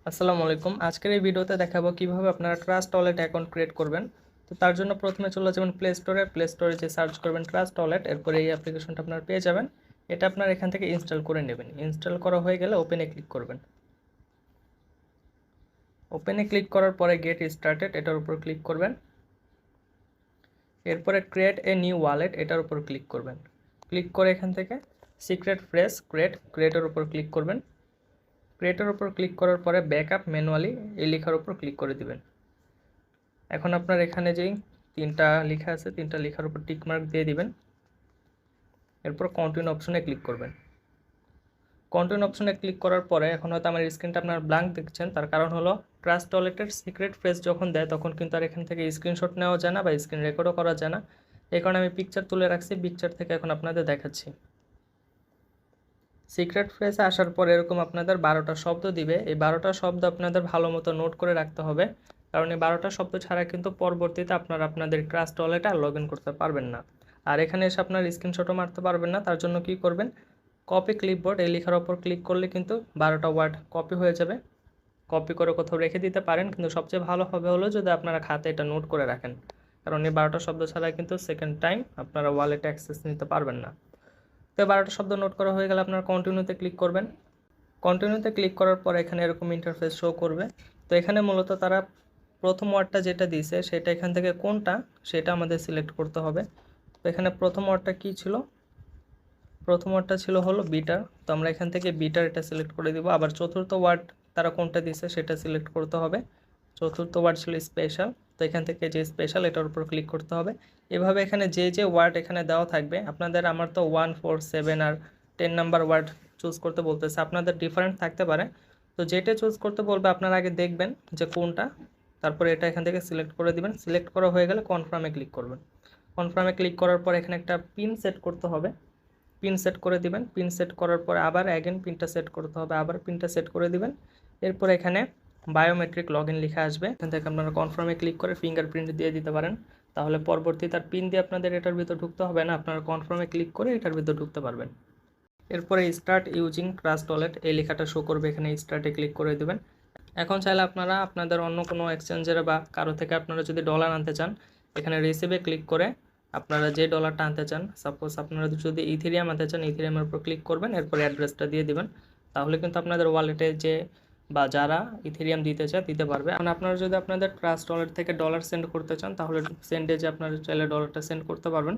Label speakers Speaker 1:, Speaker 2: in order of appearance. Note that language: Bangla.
Speaker 1: আসসালামু আলাইকুম। আজকের এই ভিডিওতে দেখাবো কিভাবে আপনারা ট্রাস্ট ওয়ালেট অ্যাকাউন্ট ক্রিয়েট করবেন। তো তার জন্য প্রথমে চলে যাবেন প্লে স্টোরে যে সার্চ করবেন ট্রাস্ট ওয়ালেট, এরপরে এই অ্যাপ্লিকেশনটা আপনারা পেয়ে যাবেন। এটা আপনারা এখান থেকে ইনস্টল করে নেবেন। ইনস্টল করা হয়ে গেলে ওপেনে ক্লিক করবেন। ওপেনে ক্লিক করার পরে গেট স্টার্টেড এটার উপর ক্লিক করবেন। এরপরে ক্রিয়েট এ নিউ ওয়ালেট এটার উপর ক্লিক করবেন। ক্লিক করে এখান থেকে সিক্রেট ফ্রেজ ক্রিয়েটের উপর ক্লিক করবেন। ক্রিয়েটের উপর ক্লিক করার পরে ব্যাকআপ ম্যানুয়ালি এই লেখার উপর ক্লিক করে দিবেন। এখন আপনার এখানে যেই তিনটা লেখা আছে তিনটা লেখার উপর টিক মার্ক দিয়ে দিবেন। এরপর কন্টিনিউ অপশনে ক্লিক করবেন। কন্টিনিউ অপশনে ক্লিক করার পরে এখন হয়তো আমার স্ক্রিনটা আপনার ব্ল্যাঙ্ক দেখছেন, তার কারণ হলো ট্রাস্ট ওয়ালেটের সিক্রেট ফ্রেজ যখন দেয় তখন কিন্তু আর এখান থেকে স্ক্রিনশট নেওয়া যায় না বা স্ক্রিন রেকর্ডও করা যায় না। এই কারণে আমি পিকচার তুলে রাখছি, পিকচার থেকে এখন আপনাদের দেখাচ্ছি। সিক্রেট ফ্রেজে আসার পর এরকম আপনাদের 12টা শব্দ দিবে। এই 12টা শব্দ আপনাদের ভালো মতো নোট করে রাখতে হবে, কারণ এই 12টা শব্দ ছাড়া কিন্তু পরবর্তীতে আপনারা আপনাদের ট্রাস্ট ওয়ালেটে আর লগ ইন করতে পারবেন না। আর এখানে এসে আপনার স্ক্রিনশটও মারতে পারবেন না। তার জন্য কি করবেন, কপি ক্লিপবোর্ড এই লেখার ওপর ক্লিক করলে কিন্তু 12টা ওয়ার্ড কপি হয়ে যাবে। কপি করে কোথাও রেখে দিতে পারেন, কিন্তু সবচেয়ে ভালো হবে হলো যদি আপনারা খাতে এটা নোট করে রাখেন, কারণ এই 12টা শব্দ ছাড়া কিন্তু সেকেন্ড টাইম আপনারা ওয়ালেটে অ্যাক্সেস নিতে পারবেন না। তো 12টা শব্দ নোট করা হয়ে গেলে আপনারা কন্টিনিউতে ক্লিক করবেন। কন্টিনিউতে ক্লিক করার পর এখানে এরকম ইন্টারফেস শো করবে। তো এখানে মূলত তারা প্রথম ওয়ার্ডটা যেটা দিয়েছে সেটা এখান থেকে কোনটা সেটা আমাদের সিলেক্ট করতে হবে। তো এখানে প্রথম ওয়ার্ডটা কী ছিল, প্রথম ওয়ার্ডটা ছিল হলো বিটার। তো আমরা এখান থেকে বিটার এটা সিলেক্ট করে দিব। আবার চতুর্থ ওয়ার্ড তারা কোনটা দিয়েছে সেটা সিলেক্ট করতে হবে। চতুর্থ ওয়ার্ড ছিল স্পেশাল, তো এখান থেকে যে স্পেশাল এটার উপর ক্লিক করতে হবে। এভাবে এখানে যে যে ওয়ার্ড এখানে দেওয়া থাকবে আপনাদের, আমার তো 1, 4, 7 আর 10 নাম্বার ওয়ার্ড চুজ করতে বলতেছে, আপনাদের ডিফারেন্ট থাকতে পারে। তো যেটা চুজ করতে বলবে আপনারা আগে দেখবেন যে কোনটা, তারপরে এটা এখান থেকে সিলেক্ট করে দিবেন। সিলেক্ট করা হয়ে গেলে কনফার্মে ক্লিক করবেন। কনফার্মে ক্লিক করার পর এখানে একটা পিন সেট করতে হবে, পিন সেট করে দিবেন। পিন সেট করার পরে আবার অ্যাগেন পিনটা সেট করতে হবে, আবার পিনটা সেট করে দিবেন। এরপর এখানে বায়োমেট্রিক লগইন লেখা আসবে, এখান থেকে আপনারা কনফার্মে ক্লিক করে ফিঙ্গারপ্রিন্ট দিয়ে দিতে পারেন। তাহলে পরবর্তী তার পিন দিয়ে আপনাদের এটার ভিতর ঢুকতে হবে না, আপনারা কনফার্মে ক্লিক করে এটার ভিতর ঢুকতে পারবেন। এরপরে স্টার্ট ইউজিং ট্রাস্ট ওয়ালেট এই লেখাটা শো করবে, এখানে স্টার্টে ক্লিক করে দেবেন। এখন চাইলে আপনারা আপনাদের অন্য কোনো এক্সচেঞ্জের বা কারো থেকে আপনারা যদি ডলার আনতে চান, এখানে রিসিভে ক্লিক করে আপনারা যে ডলারটা আনতে চান, সাপোজ আপনারা যদি ইথেরিয়াম আনতে চান ইথেরিয়ামের উপর ক্লিক করবেন, এরপর অ্যাড্রেসটা দিয়ে দিবেন। তাহলে কিন্তু আপনাদের ওয়ালেটে যে বা যারা ইথেরিয়াম দিতে চায় দিতে পারবে। এখন আপনারা যদি আপনাদের ট্রাস্ট ওয়ালেট থেকে ডলার সেন্ড করতে চান তাহলে সেন্ডে যে আপনারা চাইলে ডলারটা সেন্ড করতে পারবেন।